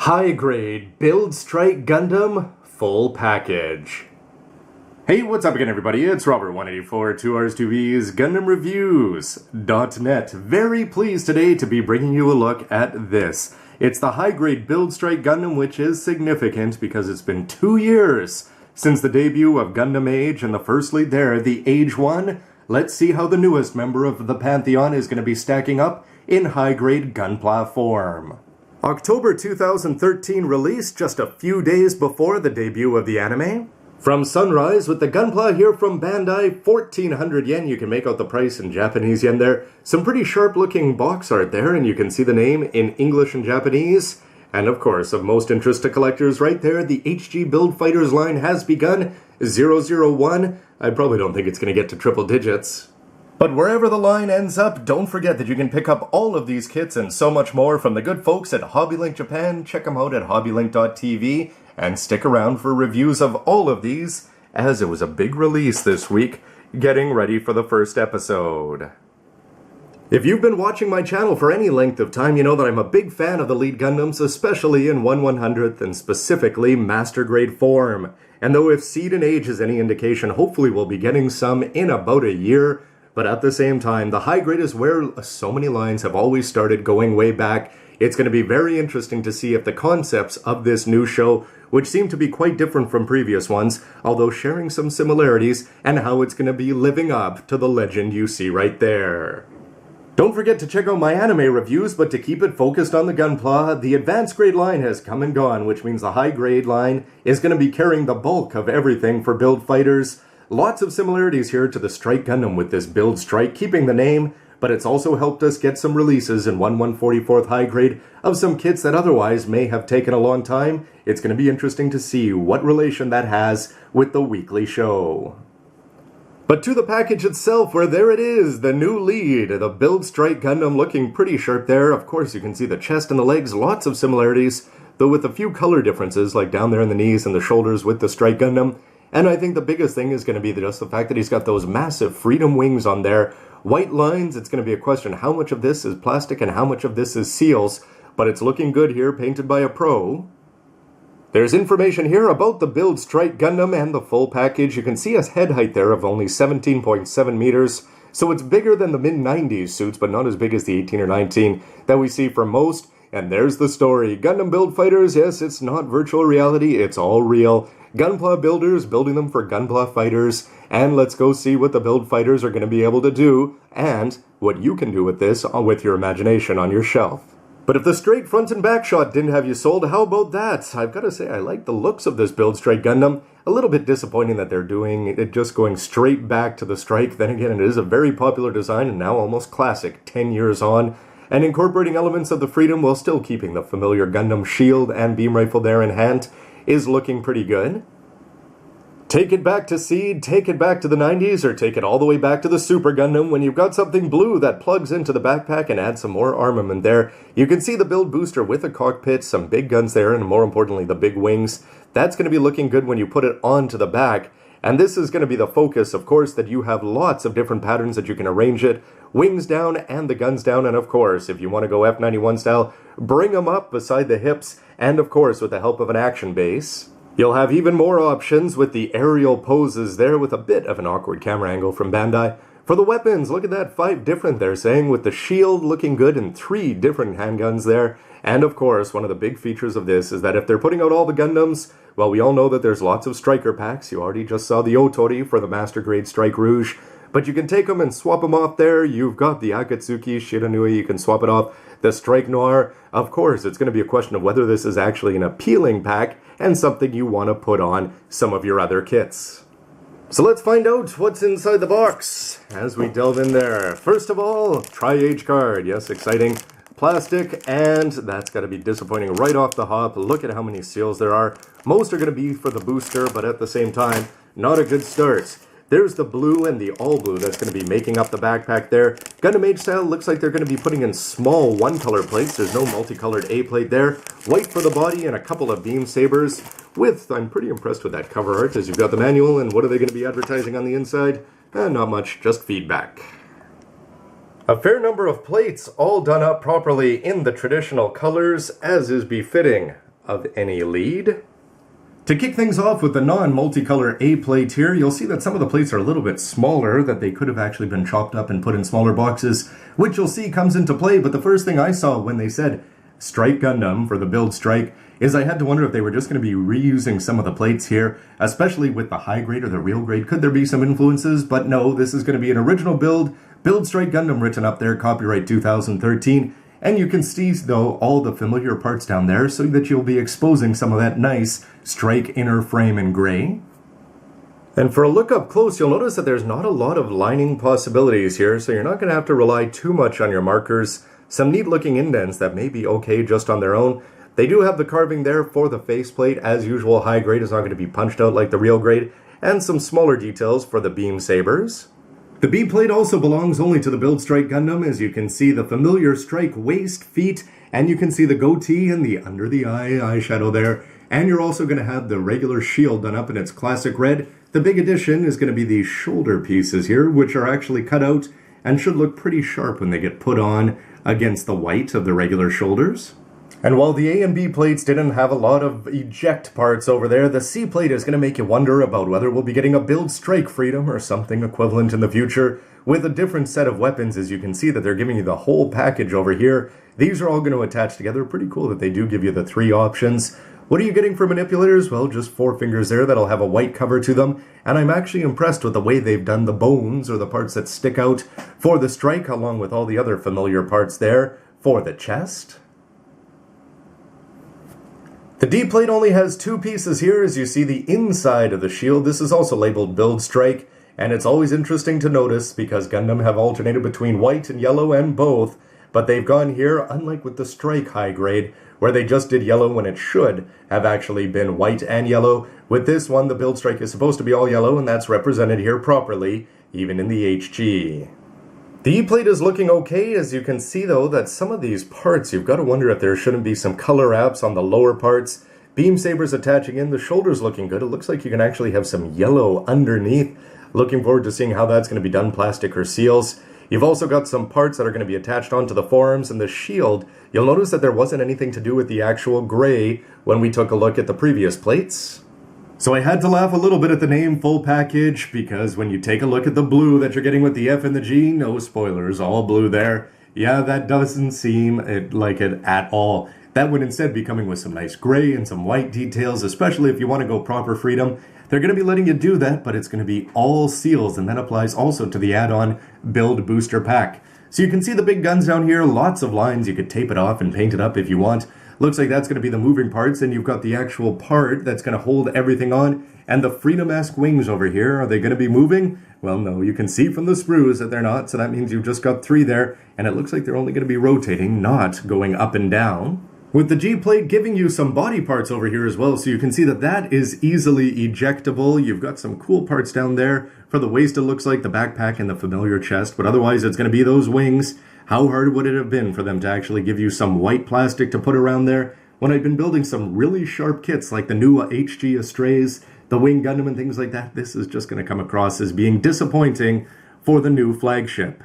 High grade Build Strike Gundam full package. Hey, what's up again, everybody? It's Robert184, 2Rs2Vs, Gundam Reviews.net. Very pleased today to be bringing you a look at this. It's the high grade Build Strike Gundam, which is significant because it's been 2 years since the debut of Gundam Age, and the first lead there, the Age 1. Let's see how the newest member of the Pantheon is going to be stacking up in high grade Gunpla form. October 2013 release, just a few days before the debut of the anime. From Sunrise with the Gunpla here from Bandai, 1,400 yen. You can make out the price in Japanese yen there. Some pretty sharp looking box art there, and you can see the name in English and Japanese. And of course, of most interest to collectors right there, the HG Build Fighters line has begun. 001. I probably don't think it's going to get to triple digits. But wherever the line ends up, don't forget that you can pick up all of these kits and so much more from the good folks at HobbyLink Japan. Check them out at hobbylink.tv and stick around for reviews of all of these, as it was a big release this week, getting ready for the first episode. If you've been watching my channel for any length of time, you know that I'm a big fan of the lead Gundams, especially in 1/100th and specifically Master Grade form. And though if Seed and Age is any indication, hopefully we'll be getting some in about a year. But at the same time, the high grade is where so many lines have always started, going way back. It's going to be very interesting to see if the concepts of this new show, which seem to be quite different from previous ones, although sharing some similarities, and how it's going to be living up to the legend you see right there. Don't forget to check out my anime reviews, but to keep it focused on the Gunpla, the advanced grade line has come and gone, which means the high grade line is going to be carrying the bulk of everything for Build Fighters. Lots of similarities here to the Strike Gundam with this Build Strike, keeping the name, but it's also helped us get some releases in 1/144th high grade of some kits that otherwise may have taken a long time. It's going to be interesting to see what relation that has with the weekly show. But to the package itself, where there it is, the new lead, the Build Strike Gundam, looking pretty sharp there. Of course, you can see the chest and the legs, lots of similarities, though with a few color differences, like down there in the knees and the shoulders with the Strike Gundam. And I think the biggest thing is going to be just the fact that he's got those massive freedom wings on there. White lines, it's going to be a question how much of this is plastic and how much of this is seals. But it's looking good here, painted by a pro. There's information here about the Build Strike Gundam and the full package. You can see a head height there of only 17.7 meters. So it's bigger than the mid-90s suits, but not as big as the 18 or 19 that we see for most. And there's the story. Gundam Build Fighters, yes, it's not virtual reality, it's all real. Gunpla builders building them for Gunpla fighters, and let's go see what the Build Fighters are going to be able to do, and what you can do with this with your imagination on your shelf. But if the straight front and back shot didn't have you sold, how about that? I've got to say, I like the looks of this Build Strike Gundam. A little bit disappointing that they're doing it just going straight back to the Strike. Then again, it is a very popular design and now almost classic 10 years on. And incorporating elements of the Freedom while still keeping the familiar Gundam shield and beam rifle there in hand is looking pretty good. Take it back to Seed, take it back to the 90s, or take it all the way back to the Super Gundam when you've got something blue that plugs into the backpack and adds some more armament there. You can see the build booster with a cockpit, some big guns there, and more importantly, the big wings. That's going to be looking good when you put it onto the back. And this is going to be the focus, of course, that you have lots of different patterns that you can arrange it. Wings down and the guns down, and of course, if you want to go F91 style, bring them up beside the hips, and of course, with the help of an action base. You'll have even more options with the aerial poses there with a bit of an awkward camera angle from Bandai. For the weapons, look at that, 5 different they're saying, with the shield looking good and 3 different handguns there. And of course, one of the big features of this is that if they're putting out all the Gundams, well, we all know that there's lots of striker packs. You already just saw the Otori for the Master Grade Strike Rouge. But you can take them and swap them off there. You've got the Akatsuki Shiranui, you can swap it off. The Strike Noir, of course, it's going to be a question of whether this is actually an appealing pack and something you want to put on some of your other kits. So let's find out what's inside the box as we delve in there. First of all, Tri-Age card. Yes, exciting. Plastic, and that's got to be disappointing right off the hop. Look at how many seals there are. Most are going to be for the booster, but at the same time, not a good start. There's the blue and the all blue that's going to be making up the backpack there. Gundam Age style looks like they're going to be putting in small one-color plates. There's no multicolored A plate there. White for the body and a couple of beam sabers. I'm pretty impressed with that cover art, as you've got the manual, and what are they going to be advertising on the inside? Not much, just feedback. A fair number of plates, all done up properly in the traditional colors, as is befitting of any lead. To kick things off with the non-multicolor A plate here, you'll see that some of the plates are a little bit smaller, that they could have actually been chopped up and put in smaller boxes, which you'll see comes into play. But the first thing I saw when they said Strike Gundam for the Build Strike is I had to wonder if they were just going to be reusing some of the plates here, especially with the high grade or the real grade. Could there be some influences? But no, this is going to be an original build, Build Strike Gundam written up there, copyright 2013. And you can see, though, all the familiar parts down there so that you'll be exposing some of that nice strike inner frame in gray. And for a look up close, you'll notice that there's not a lot of lining possibilities here, so you're not going to have to rely too much on your markers. Some neat looking indents that may be okay just on their own. They do have the carving there for the faceplate. As usual, high grade is not going to be punched out like the real grade. And some smaller details for the beam sabers. The B plate also belongs only to the Build Strike Gundam, as you can see the familiar strike waist, feet, and you can see the goatee and the under the eye eyeshadow there. And you're also going to have the regular shield done up in its classic red. The big addition is going to be these shoulder pieces here, which are actually cut out and should look pretty sharp when they get put on against the white of the regular shoulders. And while the A and B plates didn't have a lot of eject parts over there, the C plate is going to make you wonder about whether we'll be getting a Build Strike Freedom or something equivalent in the future with a different set of weapons. As you can see that they're giving you the whole package over here. These are all going to attach together. Pretty cool that they do give you the 3 options. What are you getting for manipulators? Well, just 4 fingers there that'll have a white cover to them. And I'm actually impressed with the way they've done the bones, or the parts that stick out, for the strike, along with all the other familiar parts there for the chest. The D plate only has 2 pieces here, as you see the inside of the shield. This is also labeled Build Strike, and it's always interesting to notice because Gundam have alternated between white and yellow and both, but they've gone here, unlike with the Strike high grade, where they just did yellow when it should have actually been white and yellow. With this one, the Build Strike is supposed to be all yellow, and that's represented here properly, even in the HG. The E-plate is looking okay. As you can see, though, that some of these parts, you've got to wonder if there shouldn't be some color apps on the lower parts. Beam sabers attaching in, the shoulders looking good. It looks like you can actually have some yellow underneath. Looking forward to seeing how that's going to be done, plastic or seals. You've also got some parts that are going to be attached onto the forearms and the shield. You'll notice that there wasn't anything to do with the actual gray when we took a look at the previous plates. So I had to laugh a little bit at the name Full Package, because when you take a look at the blue that you're getting with the F and the G, no spoilers, all blue there. Yeah, that doesn't seem like it at all. That would instead be coming with some nice gray and some white details, especially if you want to go proper freedom. They're going to be letting you do that, but it's going to be all seals, and that applies also to the add-on Build Booster Pack. So you can see the big guns down here, lots of lines. You could tape it off and paint it up if you want. Looks like that's going to be the moving parts, and you've got the actual part that's going to hold everything on. And the Freedom-esque wings over here, are they going to be moving? Well, no, you can see from the sprues that they're not, so that means you've just got 3 there, and it looks like they're only going to be rotating, not going up and down. With the G-plate giving you some body parts over here as well, so you can see that that is easily ejectable. You've got some cool parts down there. For the waist, it looks like the backpack and the familiar chest, but otherwise it's going to be those wings. How hard would it have been for them to actually give you some white plastic to put around there when I've been building some really sharp kits like the new HG Astrays, the Wing Gundam and things like that? This is just going to come across as being disappointing for the new flagship.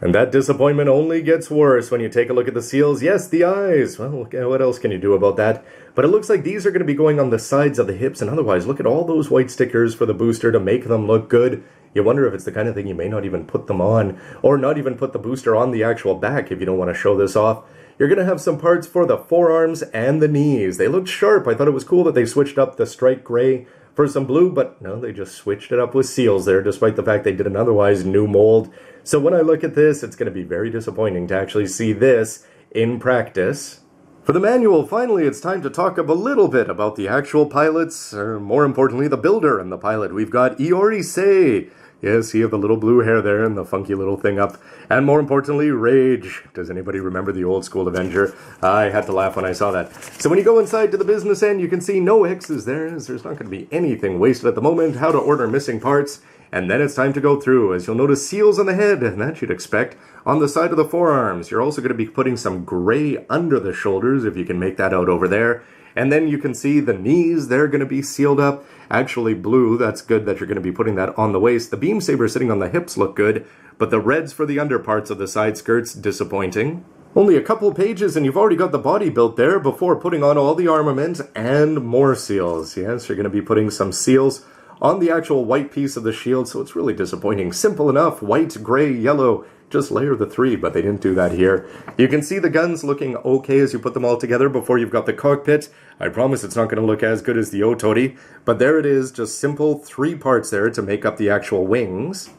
And that disappointment only gets worse when you take a look at the seals. Yes, the eyes. Well, what else can you do about that? But it looks like these are going to be going on the sides of the hips, and otherwise, look at all those white stickers for the booster to make them look good. You wonder if it's the kind of thing you may not even put them on, or not even put the booster on the actual back if you don't want to show this off. You're going to have some parts for the forearms and the knees. They look sharp. I thought it was cool that they switched up the strike gray for some blue, but no, they just switched it up with seals there, despite the fact they did an otherwise new mold. So when I look at this, it's going to be very disappointing to actually see this in practice. For the manual, finally, it's time to talk a little bit about the actual pilots, or more importantly, the builder and the pilot. We've got Iori Sei. Yes, you have the little blue hair there and the funky little thing up. And more importantly, Rage. Does anybody remember the old school Avenger? I had to laugh when I saw that. So when you go inside to the business end, you can see no X's there, as there's not going to be anything wasted at the moment. How to order missing parts. And then it's time to go through, as you'll notice seals on the head, and that you'd expect. On the side of the forearms, you're also going to be putting some gray under the shoulders, if you can make that out over there. And then you can see the knees, they're going to be sealed up. Actually blue, that's good that you're going to be putting that on the waist. The beam saber sitting on the hips look good, but the reds for the underparts of the side skirts, disappointing. Only a couple pages and you've already got the body built there before putting on all the armament and more seals. Yes, you're going to be putting some seals on the actual white piece of the shield, so it's really disappointing. Simple enough, white, gray, yellow, just layer the three, but they didn't do that here. You can see the guns looking okay as you put them all together before you've got the cockpit. I promise it's not going to look as good as the Otori, but there it is, just simple three parts there to make up the actual wings,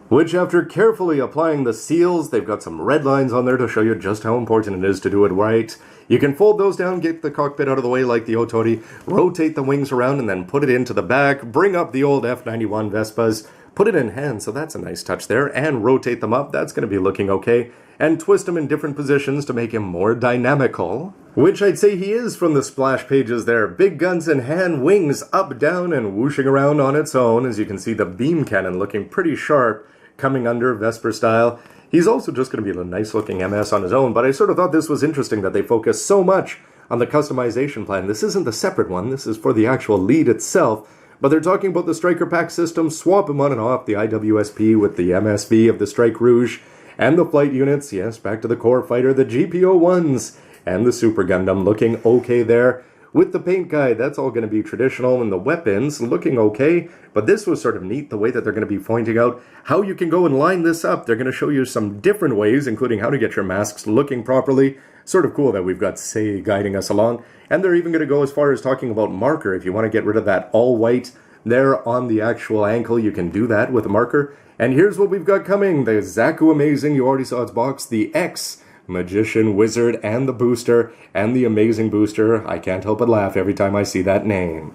which after carefully applying the seals, they've got some red lines on there to show you just how important it is to do it right. You can fold those down, get the cockpit out of the way like the Otori, rotate the wings around and then put it into the back, bring up the old F91 Vespas, put it in hand, so that's a nice touch there, and rotate them up, that's going to be looking okay, and twist them in different positions to make him more dynamical, which I'd say he is from the splash pages there. Big guns in hand, wings up, down, and whooshing around on its own. As you can see, the beam cannon looking pretty sharp, coming under Vesper style. He's also just going to be a nice looking MS on his own, but I sort of thought this was interesting that they focus so much on the customization plan. This isn't the separate one, this is for the actual lead itself, but they're talking about the Striker Pack system, swap him on and off, the IWSP with the MSV of the Strike Rouge, and the flight units, yes, back to the core fighter, the GPO-1s, and the Super Gundam looking okay there. With the paint guide, that's all going to be traditional, and the weapons looking okay, but this was sort of neat, the way that they're going to be pointing out how you can go and line this up. They're going to show you some different ways, including how to get your masks looking properly. Sort of cool that we've got Sei guiding us along, and they're even going to go as far as talking about marker. If you want to get rid of that all white there on the actual ankle, you can do that with a marker. And here's what we've got coming. The Zaku Amazing, you already saw its box, the X Magician Wizard, and the booster, and the Amazing Booster. I can't help but laugh every time I see that name.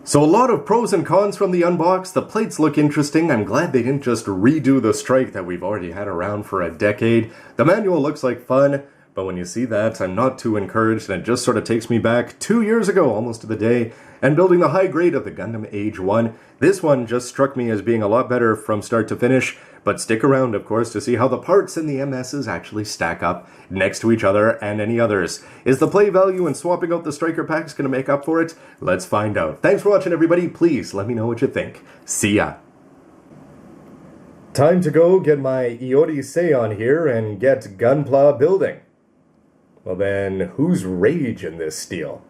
So a lot of pros and cons from the unbox. The plates look interesting. I'm glad they didn't just redo the Strike that we've already had around for a decade. The manual looks like fun, but when you see that, I'm not too encouraged, and it just sort of takes me back 2 years ago, almost to the day, and building the high grade of the Gundam Age 1. This one just struck me as being a lot better from start to finish, but stick around, of course, to see how the parts in the MSs actually stack up next to each other and any others. Is the play value in swapping out the Striker packs going to make up for it? Let's find out. Thanks for watching, everybody. Please let me know what you think. See ya. Time to go get my Iori Sei on here and get Gunpla building. Well then, who's rage in this steel?